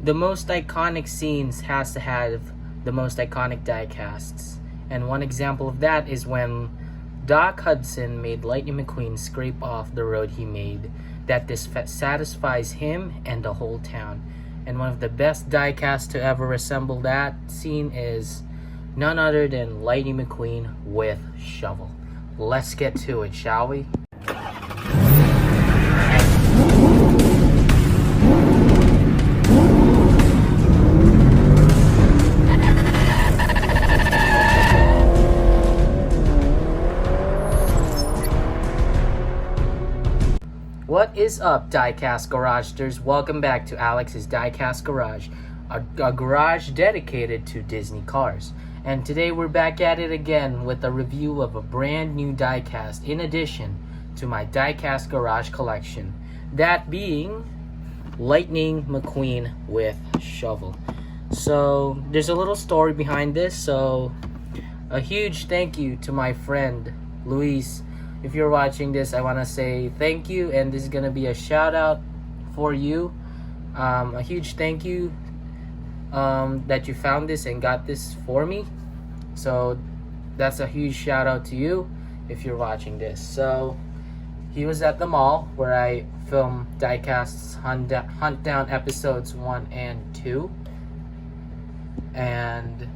the most iconic scenes has to have the most iconic diecasts. And one example of that is when Doc Hudson made Lightning McQueen scrape off the road he made. That satisfies him and the whole town. And one of the best diecasts to ever resemble that scene is none other than Lightning McQueen with shovel. Let's get to it, shall we? What is up, Diecast Garagsters? Welcome back to Alex's Diecast Garage, a garage dedicated to Disney cars. And today we're back at it again with a review of a brand new diecast in addition to my Diecast Garage collection. That being Lightning McQueen with shovel. So there's a little story behind this, so a huge thank you to my friend Luis. If you're watching this, I want to say thank you, and this is going to be a shout out for you. A huge thank you that you found this and got this for me. So that's a huge shout out to you if you're watching this. So he was at the mall where I filmed Diecast's Hunt Down episodes 1 and 2. And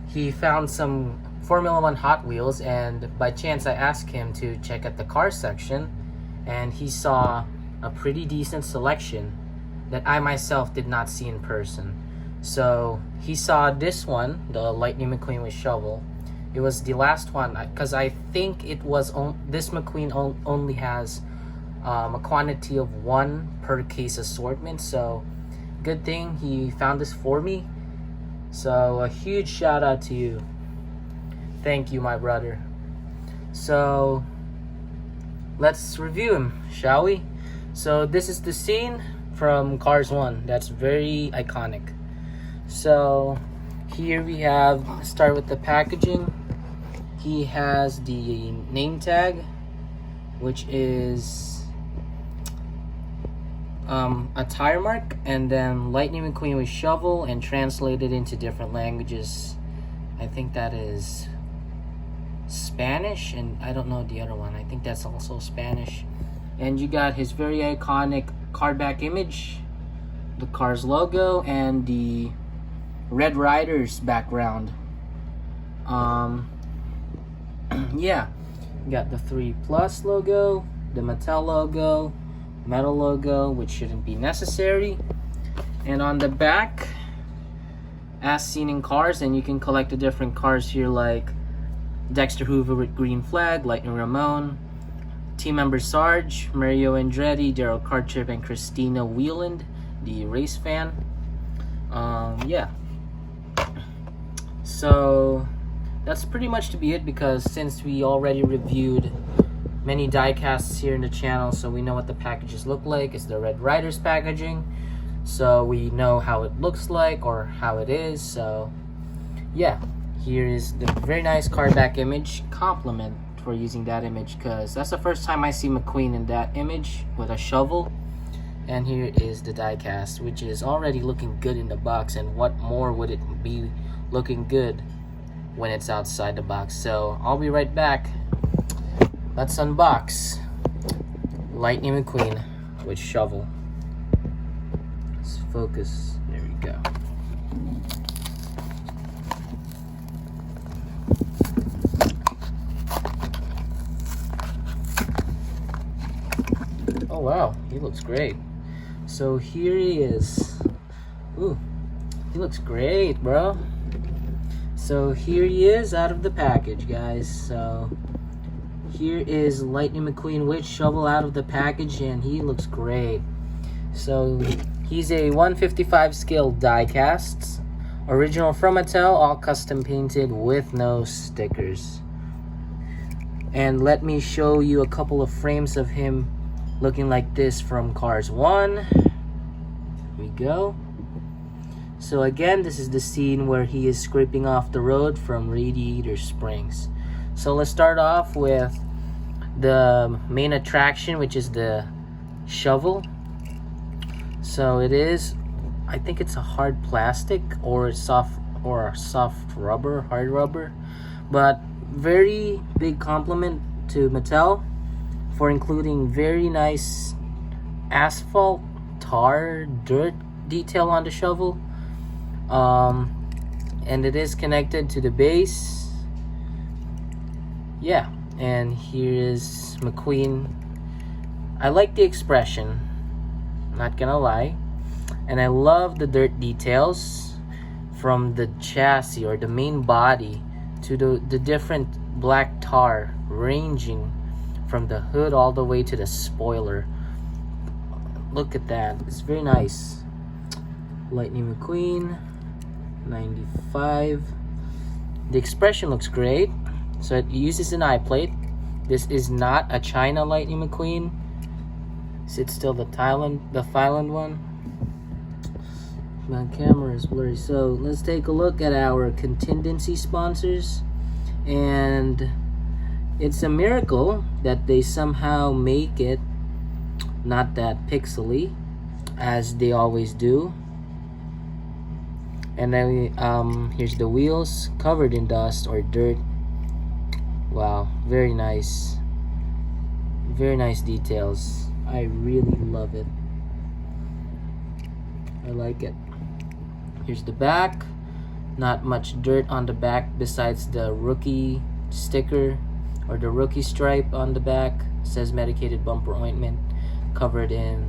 he found some Formula 1 Hot Wheels, and by chance I asked him to check at the car section, and he saw a pretty decent selection that I myself did not see in person. So he saw this one, the Lightning McQueen with shovel. It was the last one, because I think it was this McQueen only has a quantity of 1 per case assortment, so good thing he found this for me. So a huge shout out to you. Thank you, my brother. So let's review him, shall we? So this is the scene from Cars 1 that's very iconic. So here we have, start with the packaging. He has the name tag, which is a tire mark, and then Lightning McQueen with shovel, and translated into different languages. I think that is Spanish, and I don't know the other one. I think that's also Spanish. And you got his very iconic card back image, the Cars logo, and the Red Riders background. Yeah, you got the 3+ logo, the Mattel logo, metal logo, which shouldn't be necessary. And on the back, as seen in Cars, and you can collect the different cars here, like Dexter Hoover with green flag, Lightning Ramon, team member Sarge, Mario Andretti, Daryl Karchip, and Christina Wieland, the race fan. Yeah. So that's pretty much to be it, because since we already reviewed many diecasts here in the channel, so we know what the packages look like. It's the Red Riders packaging, so we know how it looks like or how it is. So yeah, here is the very nice card back image. Compliment for using that image, because that's the first time I see McQueen in that image with a shovel. And here is the diecast, which is already looking good in the box, and what more would it be looking good when it's outside the box. So I'll be right back. Let's unbox Lightning McQueen with shovel. Let's focus. There we go. Oh wow, he looks great. So here he is. Ooh, he looks great, bro. So here he is out of the package, guys. So here is Lightning McQueen with shovel out of the package, and he looks great. So he's a 155 scale diecast, original from Mattel, all custom painted with no stickers. And let me show you a couple of frames of him looking like this from Cars 1. Here we go. So again, this is the scene where he is scraping off the road from radiator springs. So let's start off with the main attraction, which is the shovel. So it is, I think it's a hard plastic or soft rubber, hard rubber. But very big compliment to Mattel for including very nice asphalt, tar, dirt detail on the shovel. And it is connected to the base. Yeah, and here is McQueen. I like the expression, not gonna lie. And I love the dirt details from the chassis or the main body to the different black tar ranging from the hood all the way to the spoiler. Look at that, it's very nice. Lightning McQueen 95. The expression looks great. So it uses an eye plate. This is not a China Lightning McQueen. It's still the Thailand one. My camera is blurry. So let's take a look at our contingency sponsors. And it's a miracle that they somehow make it not that pixely as they always do. And then here's the wheels covered in dust or dirt. Wow, very nice. Very nice details. I really love it. I like it. Here's the back. Not much dirt on the back besides the rookie sticker or the rookie stripe on the back. It says medicated bumper ointment, covered in,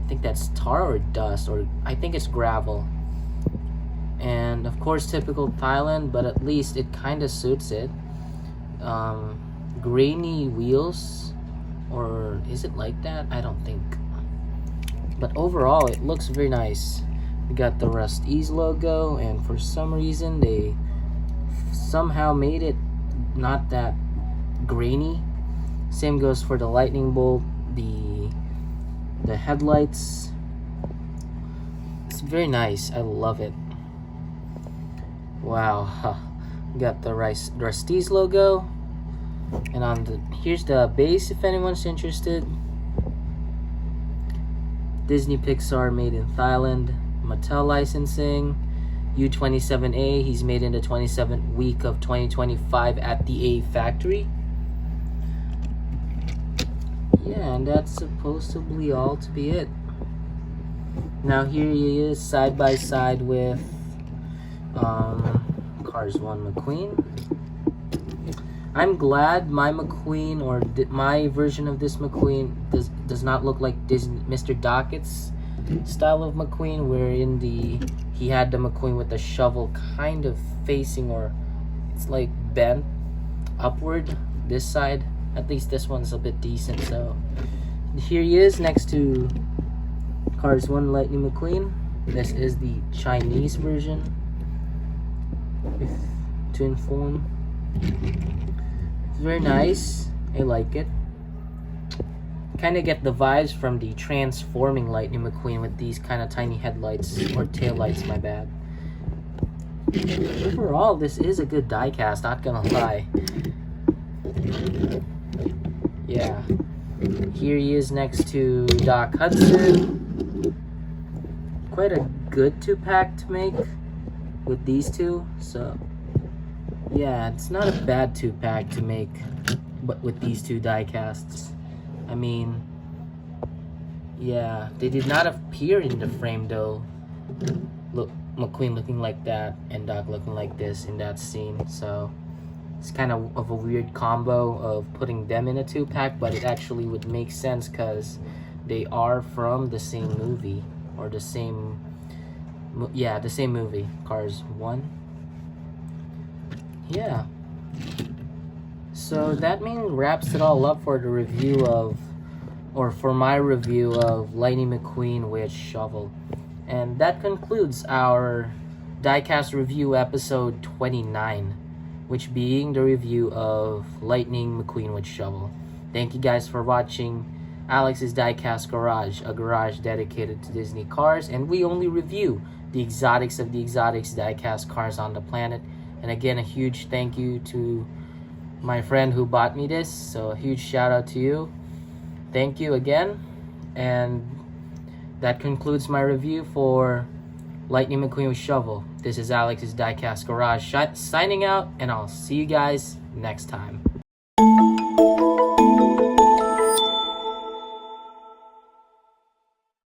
I think that's tar or dust, or I think it's gravel. And of course typical Thailand, but at least it kind of suits it. Grainy wheels, or is it like that? I don't think. But overall it looks very nice. We got the Rust-Eze logo, and for some reason they somehow made it not that grainy. Same goes for the lightning bolt, the headlights. It's very nice. I love it. Wow. Got the Rust-Eze logo, and on the here's the base if anyone's interested. Disney Pixar made in Thailand, Mattel licensing, U27A. He's made in the 27th week of 2025 at the A factory. Yeah, and that's supposedly all to be it. Now here he is side by side with Cars 1 McQueen. I'm glad my McQueen, or my version of this McQueen, does not look like Disney, Mr. Dockett's style of McQueen, wherein he had the McQueen with the shovel kind of facing, or it's like bent upward this side. At least this one's a bit decent. So here he is next to Cars 1 Lightning McQueen. This is the Chinese version, to inform. It's very nice. I like it. Kind of get the vibes from the transforming Lightning McQueen with these kind of tiny headlights, or taillights, my bad. Overall, this is a good diecast, not gonna lie. Yeah. Here he is next to Doc Hudson. Quite a good 2-pack to make with these two. So yeah, it's not a bad 2-pack to make, but with these two diecasts. I mean, yeah, they did not appear in the frame though. Look, McQueen looking like that and Doc looking like this in that scene. So it's kind of a weird combo of putting them in a 2-pack, but it actually would make sense because they are from the same movie, or the same movie, Cars 1. Yeah. So that wraps it all up for the review of, or for my review of Lightning McQueen with shovel. And that concludes our diecast review episode 29, which being the review of Lightning McQueen with shovel. Thank you guys for watching Alex's Diecast Garage, a garage dedicated to Disney cars, and we only review the exotics of the exotics diecast cars on the planet. And again, a huge thank you to my friend who bought me this, so a huge shout out to you. Thank you again. And that concludes my review for Lightning McQueen with shovel. This is Alex's Diecast Garage signing out, and I'll see you guys next time.